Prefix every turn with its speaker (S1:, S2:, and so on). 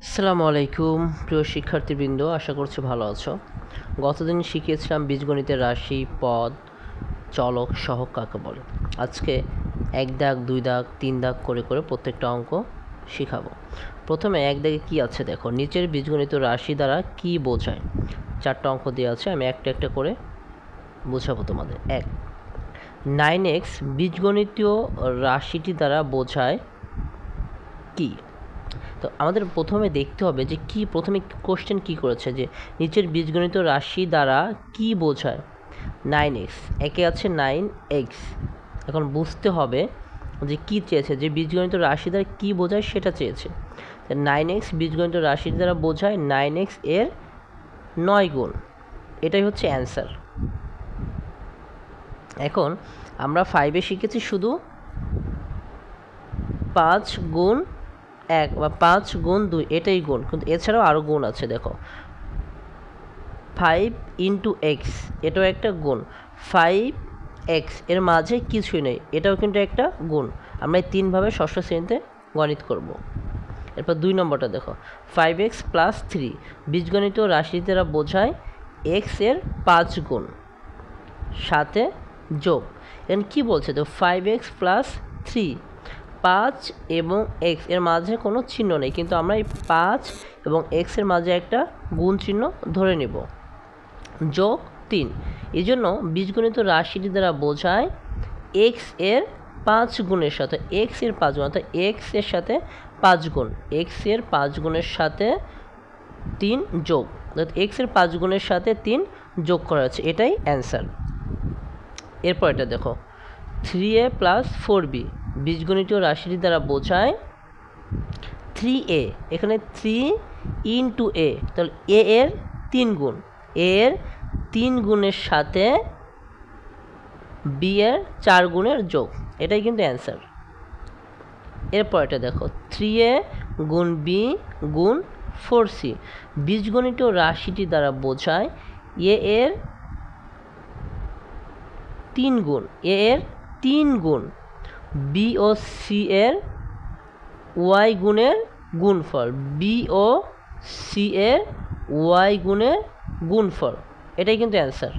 S1: আসসালামু আলাইকুম প্রিয় শিক্ষার্থীবৃন্দ, আশা করছি ভালো আছো। গতদিন শিখিয়েছিলাম বীজগণিতের রাশি, পদ, চলক, সহগ কাকে বলে। আজকে 1 দাগ 2 দাগ 3 দাগ করে করে প্রত্যেকটা অঙ্ক শিখাবো। প্রথমে 1 দাগে কি আছে দেখো, নিচের বীজগণিত রাশি দ্বারা কি বোঝায়। 4টা অঙ্ক দেওয়া আছে, আমি একটা একটা করে বোঝাবো তোমাদের। 1, 9x বীজগণিতীয় রাশিটি দ্বারা বোঝায় কি। তো আমাদের প্রথমে দেখতে হবে যে কি, প্রথমে কোশ্চেন কি করেছে যে নিচের বীজগণিত রাশি দ্বারা কি বোঝায়। 9x, একে আছে 9x। এখন বুঝতে হবে যে কি চেয়েছে, যে বীজগণিত রাশি দ্বারা কি বোঝায় সেটা চেয়েছে। 9x বীজগণিত রাশি দ্বারা বোঝায় 9x এর 9 গুণ, এটাই হচ্ছে অ্যান্সার। এখন আমরা 5-এ শিখেছি শুধু 5 গুণ 1 বা 5 গুণ 2, এটাই গুণ, কিন্তু এছাড়াও আরও গুণ আছে। দেখো 5 ইন্টু এক্স, এটাও একটা গুণ। 5x এর মাঝে কিছুই নেই, এটাও কিন্তু একটা গুণ। আমরা এই 3ভাবে ষষ্ঠ শ্রেণীতে গণিত করব। এরপর 2 নম্বরটা দেখো, 5x প্লাস 3 বীজগণিত রাশি দ্বারা বোঝায় x এর 5 গুণ সাথে যোগ। এখানে কী বলছে, তো 5x প্লাস 3, 5 এবং x এর মাঝে কোনো চিহ্ন নেই, কিন্তু আমরা এই 5 এবং x এর মাঝে একটা গুণ চিহ্ন ধরে নেব, যোগ 3। এই জন্য বীজগণিত রাশিটি দ্বারা বোঝায় x এর 5 গুণের সাথে, x এর 5 গুণ, অর্থাৎ x এর সাথে 5 গুণ, x এর 5 গুণের সাথে 3 যোগ, অর্থাৎ x এর 5 গুণের সাথে 3 যোগ করা আছে, এটাই অ্যান্সার। এরপর এটা দেখো, 3a প্লাস 4b বীজগণিতীয় রাশিটি দ্বারা বোঝায় 3a। এখানে 3 ইন্টু a, তাহলে a এর 3 গুণ, a এর 3 গুণের সাথে b এর 4 গুণের যোগ, এটাই কিন্তু অ্যান্সার। এরপর এটা দেখো, 3a গুণ b গুণ 4c বীজগণিতীয় রাশিটি দ্বারা বোঝায় a এর 3 গুণ, a এর 3 গুণ, b ও c এর y গুণের গুণফল, b ও c এর y গুণের গুণফল, এটাই কিন্তু অ্যান্সার।